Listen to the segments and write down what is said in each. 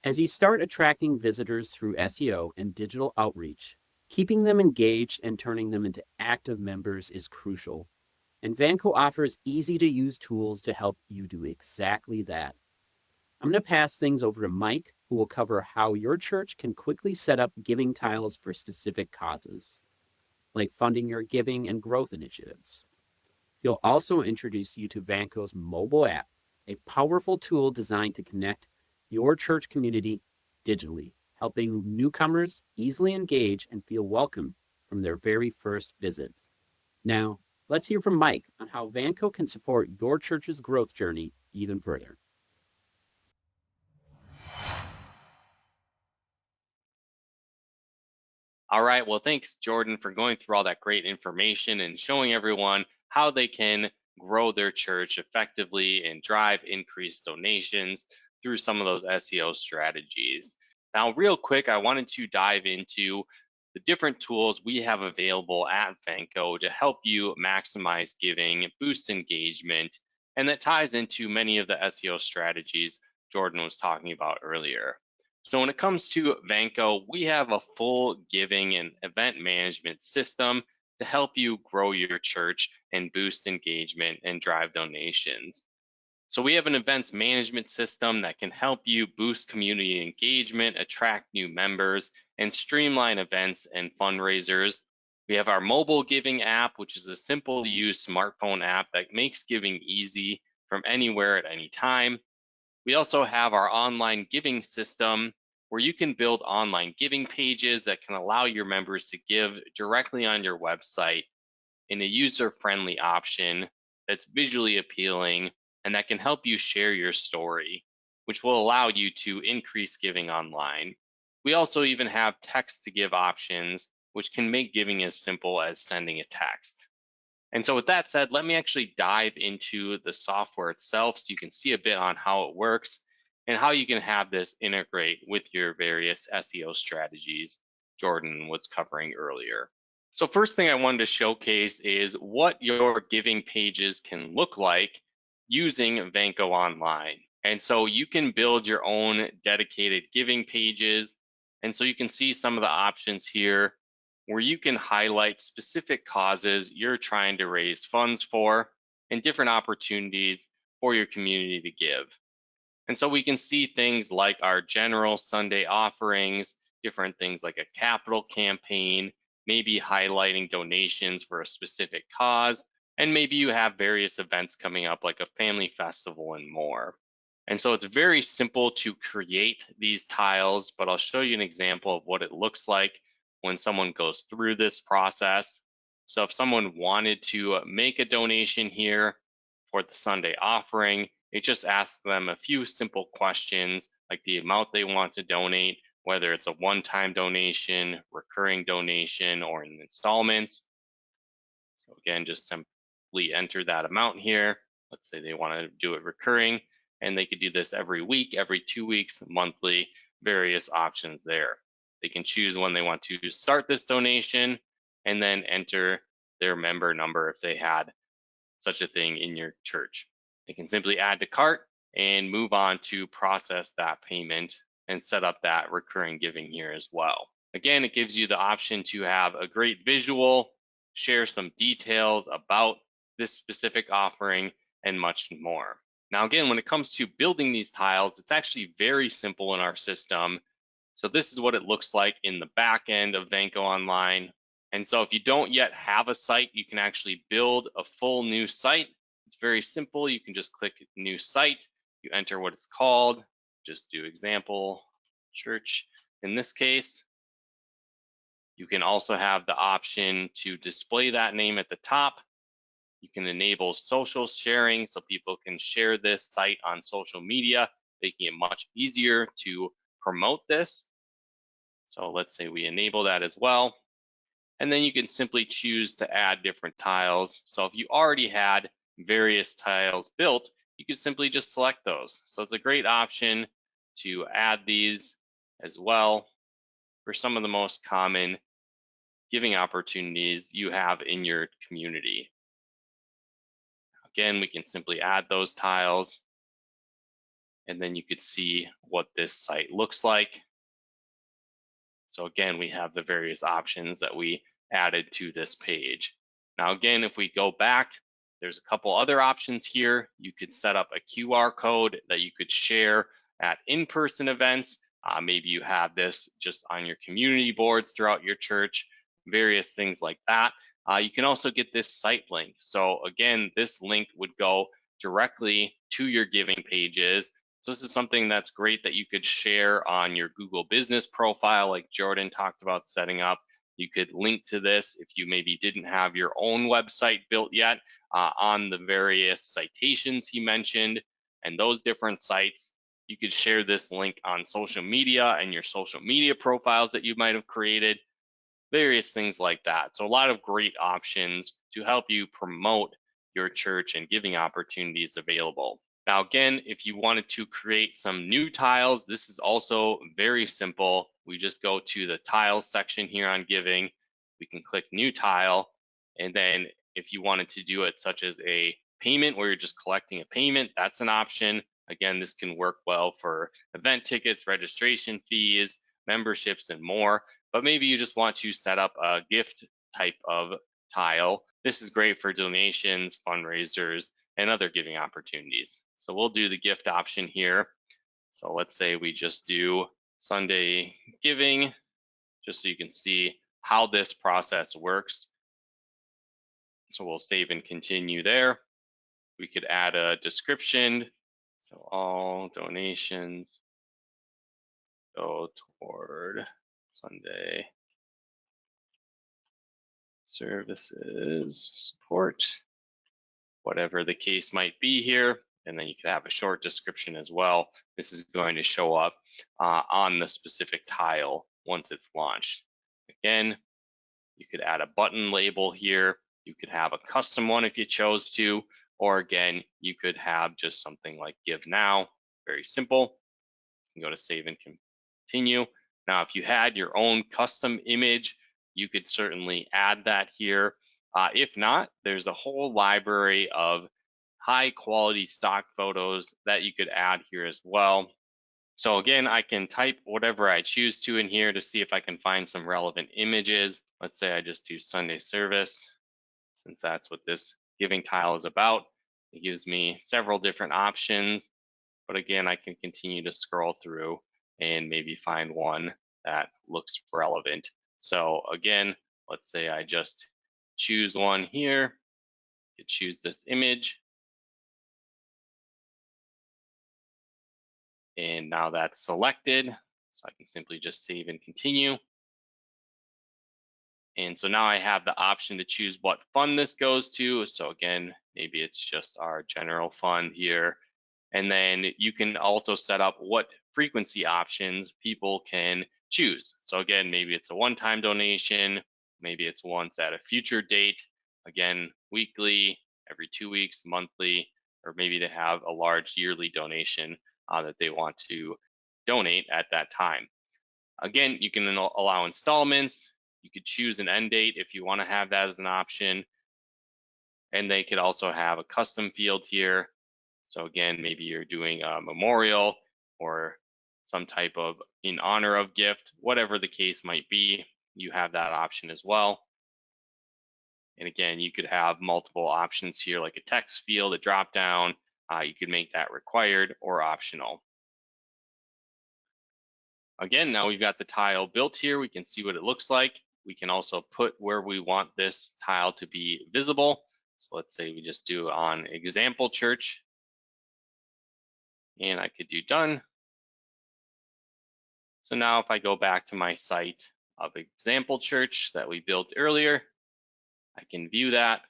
As you start attracting visitors through SEO and digital outreach, keeping them engaged and turning them into active members is crucial. And Vanco offers easy to use tools to help you do exactly that. I'm going to pass things over to Mike, who will cover how your church can quickly set up giving tiles for specific causes, like funding your giving and growth initiatives. He'll also introduce you to Vanco's mobile app, a powerful tool designed to connect your church community digitally, helping newcomers easily engage and feel welcome from their very first visit. Now, let's hear from Mike on how Vanco can support your church's growth journey even further. All right, well, thanks, Jordan, for going through all that great information and showing everyone how they can grow their church effectively and drive increased donations through some of those SEO strategies. Now, real quick, I wanted to dive into the different tools we have available at Vanco to help you maximize giving, boost engagement, and that ties into many of the SEO strategies Jordan was talking about earlier. So when it comes to Vanco, we have a full giving and event management system to help you grow your church and boost engagement and drive donations. So we have an events management system that can help you boost community engagement, attract new members, and streamline events and fundraisers. We have our mobile giving app, which is a simple to use smartphone app that makes giving easy from anywhere at any time. We also have our online giving system where you can build online giving pages that can allow your members to give directly on your website in a user-friendly option that's visually appealing and that can help you share your story, which will allow you to increase giving online. We also even have text to give options, which can make giving as simple as sending a text. And so with that said, let me actually dive into the software itself so you can see a bit on how it works and how you can have this integrate with your various SEO strategies Jordan was covering earlier. So first thing I wanted to showcase is what your giving pages can look like using Vanco Online. And so you can build your own dedicated giving pages. And so you can see some of the options here where you can highlight specific causes you're trying to raise funds for and different opportunities for your community to give. And so we can see things like our general Sunday offerings, different things like a capital campaign, maybe highlighting donations for a specific cause, and maybe you have various events coming up like a family festival and more. And so it's very simple to create these tiles, but I'll show you an example of what it looks like when someone goes through this process. So if someone wanted to make a donation here for the Sunday offering, it just asks them a few simple questions like the amount they want to donate, whether it's a one-time donation, recurring donation, or in installments. So again, just simply enter that amount here. Let's say they want to do it recurring, and they could do this every week, every 2 weeks, monthly, various options there. They can choose when they want to start this donation and then enter their member number if they had such a thing in your church. They can simply add to cart and move on to process that payment and set up that recurring giving here as well. Again, it gives you the option to have a great visual, share some details about this specific offering, and much more. Now, again, when it comes to building these tiles, it's actually very simple in our system. So this is what it looks like in the back end of Vanco Online. And so if you don't yet have a site, you can actually build a full new site. It's very simple. You can just click new site. You enter what it's called. Just do example church in this case. You can also have the option to display that name at the top. You can enable social sharing so people can share this site on social media, making it much easier to promote this. So let's say we enable that as well. And then you can simply choose to add different tiles. So if you already had various tiles built, you could simply just select those. So it's a great option to add these as well for some of the most common giving opportunities you have in your community. Again, we can simply add those tiles and then you could see what this site looks like. So again, we have the various options that we added to this page. Now again, if we go back, there's a couple other options here. You could set up a QR code that you could share at in-person events. Maybe you have this just on your community boards throughout your church, various things like that. You can also get this site link. So again, this link would go directly to your giving pages. So this is something that's great that you could share on your Google business profile, like Jordan talked about setting up. You could link to this if you maybe didn't have your own website built yet on the various citations he mentioned and those different sites. You could share this link on social media and your social media profiles that you might have created, various things like that. So a lot of great options to help you promote your church and giving opportunities available. Now, again, if you wanted to create some new tiles, this is also very simple. We just go to the tiles section here on giving. We can click new tile. And then if you wanted to do it such as a payment where you're just collecting a payment, that's an option. Again, this can work well for event tickets, registration fees, memberships, and more. But maybe you just want to set up a gift type of tile. This is great for donations, fundraisers, and other giving opportunities. So we'll do the gift option here. So let's say we just do Sunday giving, just so you can see how this process works. So we'll save and continue there. We could add a description. So all donations go toward Sunday services support, whatever the case might be here. And then you could have a short description as well. This is going to show up on the specific tile once it's launched. Again, you could add a button label here. You could have a custom one if you chose to, or again, you could have just something like Give Now, very simple. You can go to save and continue. Now, if you had your own custom image, you could certainly add that here. If not, there's a whole library of high quality stock photos that you could add here as well. So again, I can type whatever I choose to in here to see if I can find some relevant images. Let's say I just do Sunday service, since that's what this giving tile is about. It gives me several different options, but again, I can continue to scroll through and maybe find one that looks relevant. So again, let's say I just choose one here, you choose this image. And now that's selected, so I can simply just save and continue. And so now I have the option to choose what fund this goes to. So again, maybe it's just our general fund here. And then you can also set up what frequency options people can choose. So again, maybe it's a one-time donation, maybe it's once at a future date, again, weekly, every 2 weeks, monthly, or maybe they have a large yearly donation that they want to donate at that time. Again, you can allow installments. You could choose an end date if you want to have that as an option. And they could also have a custom field here. So again, maybe you're doing a memorial or some type of in honor of gift, whatever the case might be, you have that option as well. And again, you could have multiple options here, like a text field, a drop down. You could make that required or optional. Again, now we've got the tile built here. We can see what it looks like. We can also put where we want this tile to be visible. So let's say we just do on example church. And I could do done. So now if I go back to my site of example church that we built earlier, I can view that.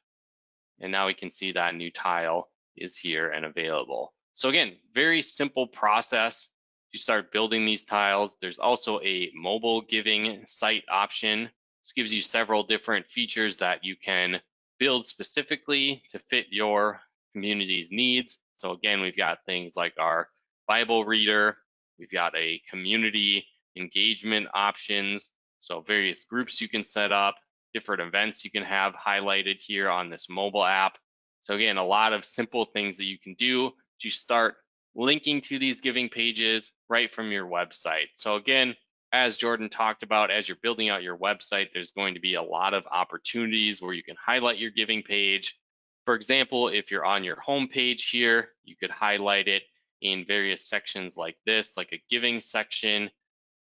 And now we can see that new tile is here and available. So again, very simple process to start building these tiles. There's also a mobile giving site option. This gives you several different features that you can build specifically to fit your community's needs. So again, we've got things like our Bible reader, we've got a community engagement options, so various groups you can set up, different events you can have highlighted here on this mobile app. So again, a lot of simple things that you can do to start linking to these giving pages right from your website. So again, as Jordan talked about, as you're building out your website, there's going to be a lot of opportunities where you can highlight your giving page. For example, if you're on your home page here, you could highlight it in various sections like this, like a giving section.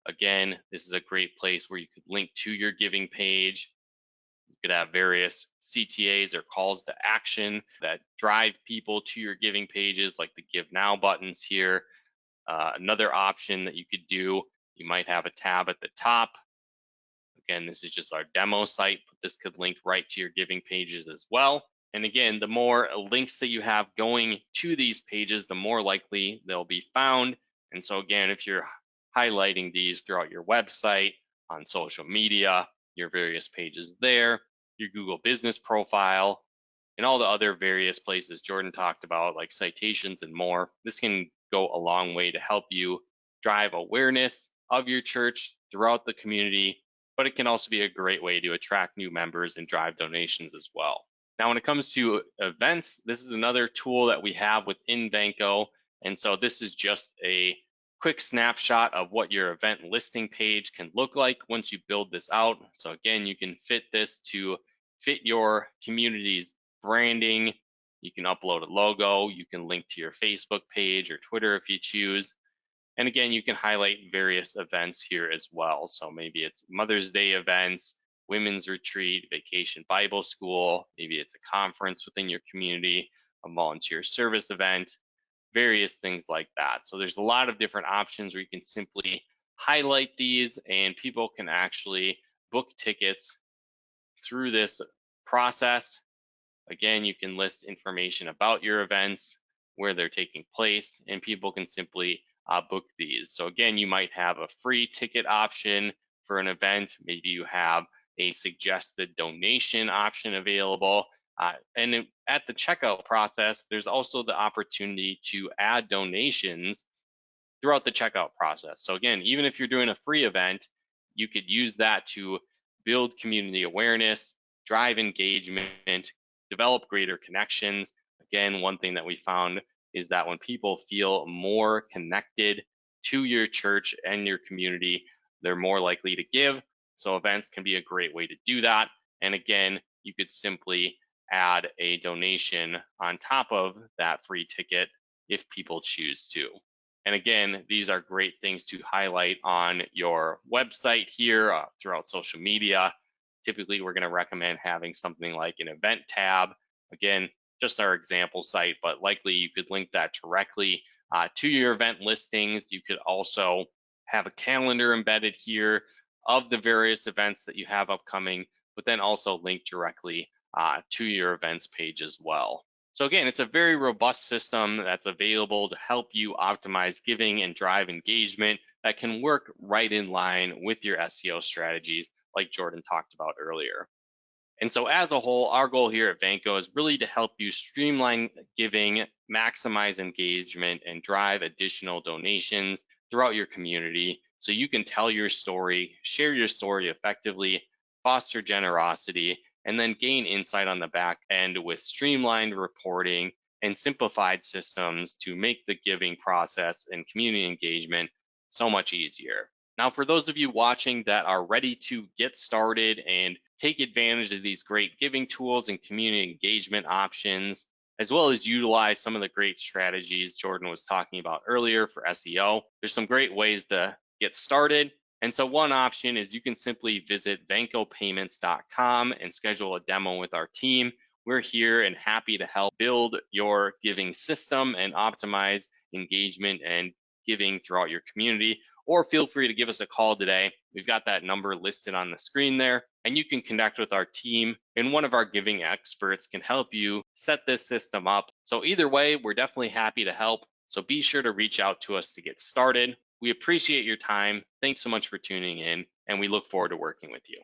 Again, this is a great place where you could link to your giving page. You could have various CTAs or calls to action that drive people to your giving pages, like the Give Now buttons here. Another option that you could do, you might have a tab at the top. Again, this is just our demo site, but this could link right to your giving pages as well. And again, the more links that you have going to these pages, the more likely they'll be found. And so again, if you're highlighting these throughout your website, on social media, your various pages there, your Google business profile, and all the other various places Jordan talked about, like citations and more, this can go a long way to help you drive awareness of your church throughout the community, but it can also be a great way to attract new members and drive donations as well. Now, when it comes to events, this is another tool that we have within Vanco. And so this is just a quick snapshot of what your event listing page can look like once you build this out. So again, you can fit this to fit your community's branding. You can upload a logo. You can link to your Facebook page or Twitter if you choose. And again, you can highlight various events here as well. So maybe it's Mother's Day events, women's retreat, vacation Bible school, maybe it's a conference within your community, a volunteer service event, various things like that. So there's a lot of different options where you can simply highlight these and people can actually book tickets through this process. Again, you can list information about your events, where they're taking place, and people can simply book these. So again, you might have a free ticket option for an event. Maybe you have a suggested donation option available. And at the checkout process, there's also the opportunity to add donations throughout the checkout process. So again, even if you're doing a free event, you could use that to build community awareness, drive engagement, develop greater connections. Again, one thing that we found is that when people feel more connected to your church and your community, they're more likely to give. So events can be a great way to do that. And again, you could simply add a donation on top of that free ticket if people choose to. And again, these are great things to highlight on your website here throughout social media. Typically, we're going to recommend having something like an event tab. Again, just our example site, but likely you could link that directly to your event listings. You could also have a calendar embedded here of the various events that you have upcoming, but then also link directly to your events page as well. So again, it's a very robust system that's available to help you optimize giving and drive engagement that can work right in line with your SEO strategies, like Jordan talked about earlier. And so as a whole, our goal here at Vanco is really to help you streamline giving, maximize engagement, and drive additional donations throughout your community so you can tell your story, share your story effectively, foster generosity, and then gain insight on the back end with streamlined reporting and simplified systems to make the giving process and community engagement so much easier. Now, for those of you watching that are ready to get started and take advantage of these great giving tools and community engagement options, as well as utilize some of the great strategies Jordan was talking about earlier for SEO, there's some great ways to get started. And so one option is you can simply visit vancopayments.com and schedule a demo with our team. We're here and happy to help build your giving system and optimize engagement and giving throughout your community. Or feel free to give us a call today. We've got that number listed on the screen there, and you can connect with our team, and one of our giving experts can help you set this system up. So either way, we're definitely happy to help. So be sure to reach out to us to get started. We appreciate your time. Thanks so much for tuning in, and we look forward to working with you.